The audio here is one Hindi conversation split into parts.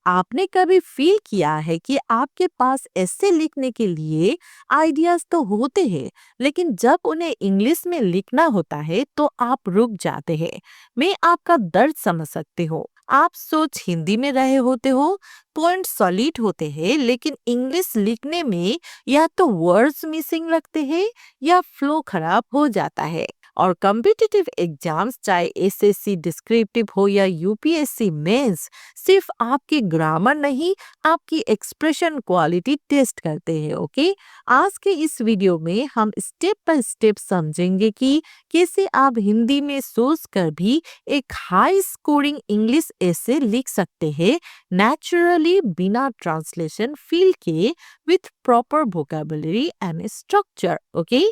आपने कभी फील किया है कि आपके पास ऐसे लिखने के लिए आइडियाज तो होते हैं, लेकिन जब उन्हें इंग्लिश में लिखना होता है तो आप रुक जाते हैं। मैं आपका दर्द समझ सकती हूँ। आप सोच हिंदी में रहे होते हो, पॉइंट सॉलिड होते हैं, लेकिन इंग्लिश लिखने में या तो वर्ड्स मिसिंग लगते हैं या फ्लो खराब हो जाता है। और कॉम्पिटिटिव एग्जाम्स, चाहे एसएससी डिस्क्रिप्टिव हो या यूपीएससी मेंस, सिर्फ आपकी ग्रामर नहीं, आपकी एक्सप्रेशन क्वालिटी टेस्ट करते हैं। ओके, आज के इस वीडियो में हम स्टेप बाय स्टेप समझेंगे कि कैसे आप हिंदी में सोच कर भी एक हाई स्कोरिंग इंग्लिश ऐसे लिख सकते हैं, नेचुरली, बिना ट्रांसलेशन फील के, with proper vocabulary and structure. Okay,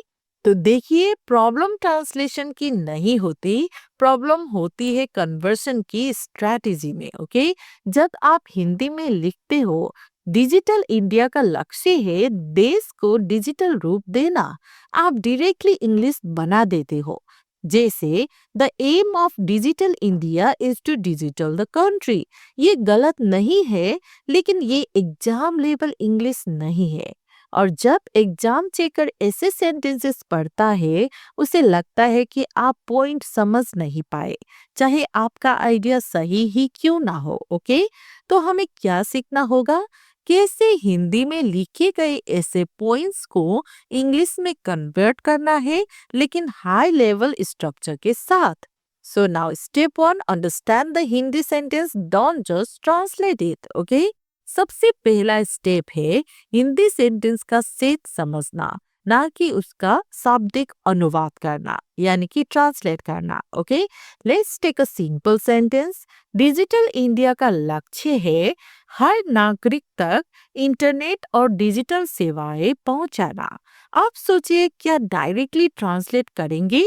तो देखिए, प्रॉब्लम ट्रांसलेशन की नहीं होती, प्रॉब्लम होती है कन्वर्सन की स्ट्रैटेजी में। ओके, जब आप हिंदी में लिखते हो, डिजिटल इंडिया का लक्ष्य है देश को डिजिटल रूप देना। आप डायरेक्टली इंग्लिश बना देते हो, जैसे the aim of digital India is to digital the country. ये गलत नहीं है, लेकिन ये एग्जाम लेवल इंग्लिश नहीं है। और जब एग्जाम चेकर ऐसे सेंटेंसेस पढ़ता है, उसे लगता है कि आप पॉइंट समझ नहीं पाए, चाहे आपका आइडिया सही ही क्यों ना हो। ओके, तो हमें क्या सीखना होगा? कैसे हिंदी में लिखे गए ऐसे पॉइंट्स को इंग्लिश में कन्वर्ट करना है, लेकिन हाई लेवल स्ट्रक्चर के साथ। So now step 1, understand the Hindi sentence, don't just translate it. Okay, सबसे पहला स्टेप है हिंदी सेंटेंस का सेट समझना, ना कि उसका शाब्दिक अनुवाद करना, यानी कि ट्रांसलेट करना। Okay, let's take a simple sentence. Digital India का लक्ष्य है हर नागरिक तक इंटरनेट और डिजिटल सेवाएं पहुंचाना। आप सोचिए, क्या डायरेक्टली ट्रांसलेट करेंगे?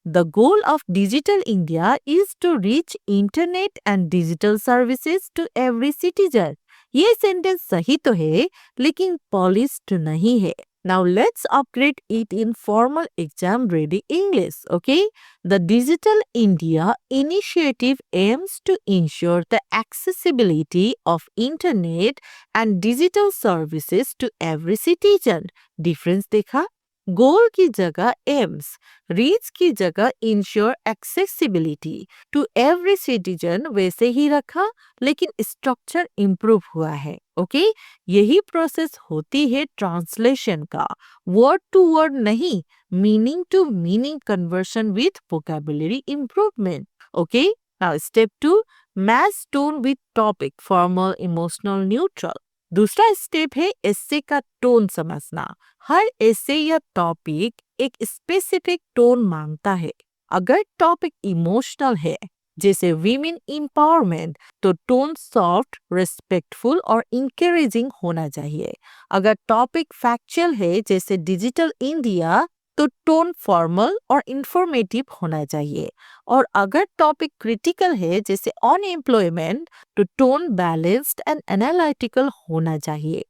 The goal of Digital India is to reach internet and digital services to every citizen. ये सेंटेंस सही तो है, लेकिन पॉलिश्ड नहीं है। Now let's upgrade it in formal exam ready English. Okay, the Digital India initiative aims to ensure the accessibility of internet and digital services to every citizen. Difference देखा? गोल की जगह एम्स, रीच की जगह ensure accessibility to every citizen वैसे ही रखा, लेकिन स्ट्रक्चर इंप्रूव हुआ है। ओके, यही प्रोसेस होती है ट्रांसलेशन का, वर्ड टू वर्ड नहीं, meaning to meaning conversion with vocabulary improvement. Okay, now step 2, match tone with topic, formal, emotional, neutral. दूसरा स्टेप है एसे का टोन समझना। हर एसे या टॉपिक एक स्पेसिफिक टोन मांगता है। अगर टॉपिक इमोशनल है, जैसे वीमेन एम्पावरमेंट, तो टोन सॉफ्ट, रिस्पेक्टफुल और इंकरेजिंग होना चाहिए। अगर टॉपिक फैक्चुअल है, जैसे डिजिटल इंडिया, तो टोन फॉर्मल और इंफॉर्मेटिव होना चाहिए। और अगर टॉपिक क्रिटिकल है, जैसे अनएम्प्लॉयमेंट, तो टोन बैलेंस्ड एंड एनालिटिकल होना चाहिए।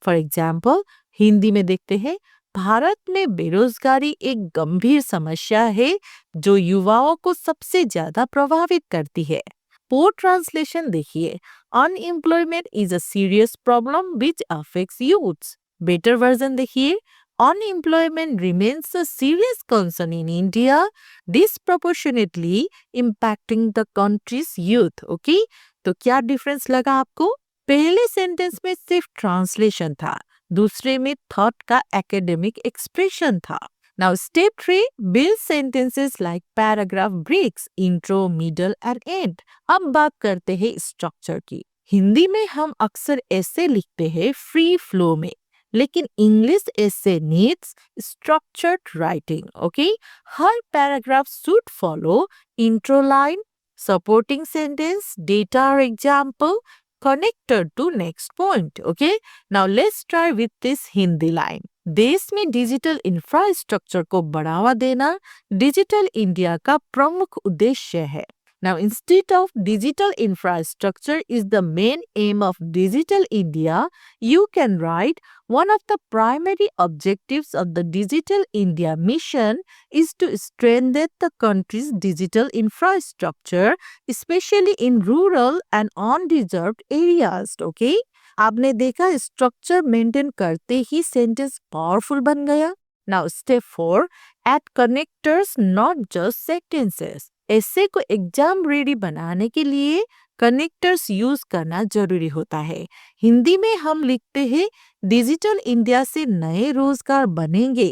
फॉर एग्जाम्पल, हिंदी में देखते हैं, भारत में बेरोजगारी एक गंभीर समस्या है जो युवाओं को सबसे ज्यादा प्रभावित करती है। पोर ट्रांसलेशन देखिए, unemployment is a serious problem which affects youths. Better version देखिए, unemployment remains a serious concern in India, disproportionately impacting the country's youth. Okay, तो क्या डिफरेंस लगा आपको? पहले सेंटेंस में सिर्फ ट्रांसलेशन था, दूसरे में थॉट का एकेडमिक एक्सप्रेशन था। Now step 3, build sentences like paragraph breaks, intro, middle and end. अब बात करते हैं स्ट्रक्चर की। हिंदी में हम अक्सर ऐसे लिखते हैं फ्री फ्लो में, लेकिन इंग्लिश ऐसे नीड्स स्ट्रक्चर्ड राइटिंग। ओके, हर paragraph should follow intro line, supporting sentence, data और example, connected to next point. Okay, now let's try with this Hindi line. देश में डिजिटल इंफ्रास्ट्रक्चर को बढ़ावा देना डिजिटल इंडिया का प्रमुख उद्देश्य है। Now, instead of digital infrastructure is the main aim of Digital India, you can write one of the primary objectives of the Digital India mission is to strengthen the country's digital infrastructure, especially in rural and undeserved areas. Okay? आपने देखा स्ट्रक्चर मेंटेन करते ही सेंटेंस पावरफुल बन गया. Now step 4, add connectors not just sentences. ऐसे को एग्जाम रेडी बनाने के लिए कनेक्टर्स यूज करना जरूरी होता है. हिंदी में हम लिखते हैं डिजिटल इंडिया से नए रोजगार बनेंगे,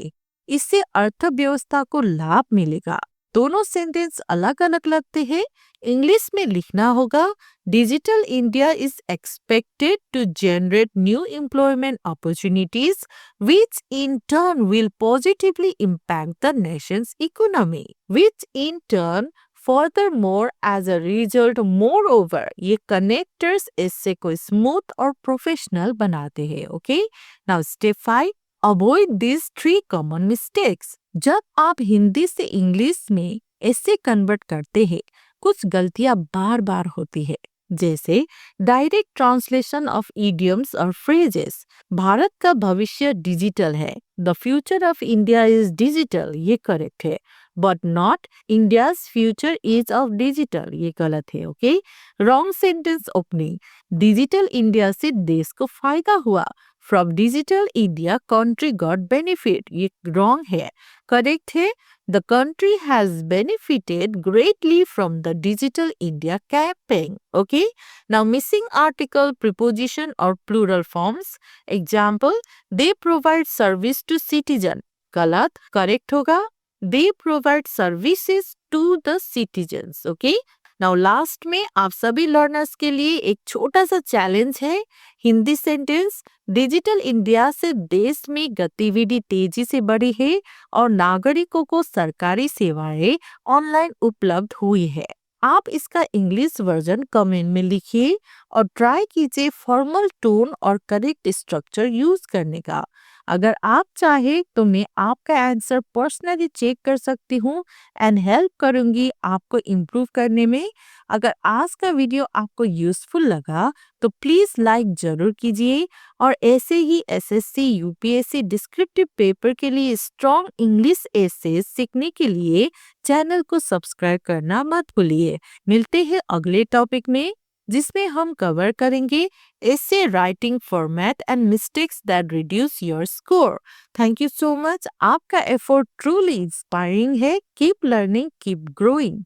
इससे अर्थव्यवस्था को लाभ मिलेगा. दोनों सेंटेंस अलग अलग लगते हैं. इंग्लिश में लिखना होगा digital India is expected to generate new employment opportunities which in turn will positively impact the nation's economy, which in turn furthermore as a result moreover ये connectors इससे को स्मूथ और प्रोफेशनल बनाते हैं. Okay, now step 5, avoid this 3 common mistakes. जब आप हिंदी से इंग्लिश में ऐसे कन्वर्ट करते हैं, कुछ गलतियां बार बार होती है, जैसे डायरेक्ट ट्रांसलेशन ऑफ इडियम्स और फ्रेजेस. भारत का भविष्य डिजिटल है. The future of India is digital, ये करेक्ट है. But not India's future is of digital, ये गलत है. Okay, wrong sentence opening. Digital India से देश को फायदा हुआ. From digital India country got benefit, ये रॉन्ग है. करेक्ट है, the country has benefited greatly from the Digital India campaign. Okay, now missing article, preposition or plural forms. Example, they provide service to citizen. गलत, correct होगा they provide services to the citizens. Okay, now last में आप सभी लर्नर्स के लिए एक छोटा सा चैलेंज है. हिंदी सेंटेंस, डिजिटल इंडिया से देश में गतिविधि तेजी से बढ़ी है और नागरिकों को सरकारी सेवाएं ऑनलाइन उपलब्ध हुई है. आप इसका इंग्लिश वर्जन कमेंट में लिखिए और ट्राई कीजिए फॉर्मल टोन और करेक्ट स्ट्रक्चर यूज करने का. अगर आप चाहे तो मैं आपका आंसर पर्सनली चेक कर सकती हूँ एंड हेल्प करूंगी आपको इम्प्रूव करने में. अगर आज का वीडियो आपको यूजफुल लगा तो प्लीज लाइक जरूर कीजिए और ऐसे ही एसएससी यूपीएससी डिस्क्रिप्टिव पेपर के लिए स्ट्रॉन्ग इंग्लिश एसेज सीखने के लिए चैनल को सब्सक्राइब करना मत भूलिए. मिलते हैं अगले टॉपिक में जिसमें हम कवर करेंगे essay writing format and mistakes that reduce your score. Thank you so much. आपका एफर्ट ट्रूली इंस्पायरिंग है. Keep learning, keep growing.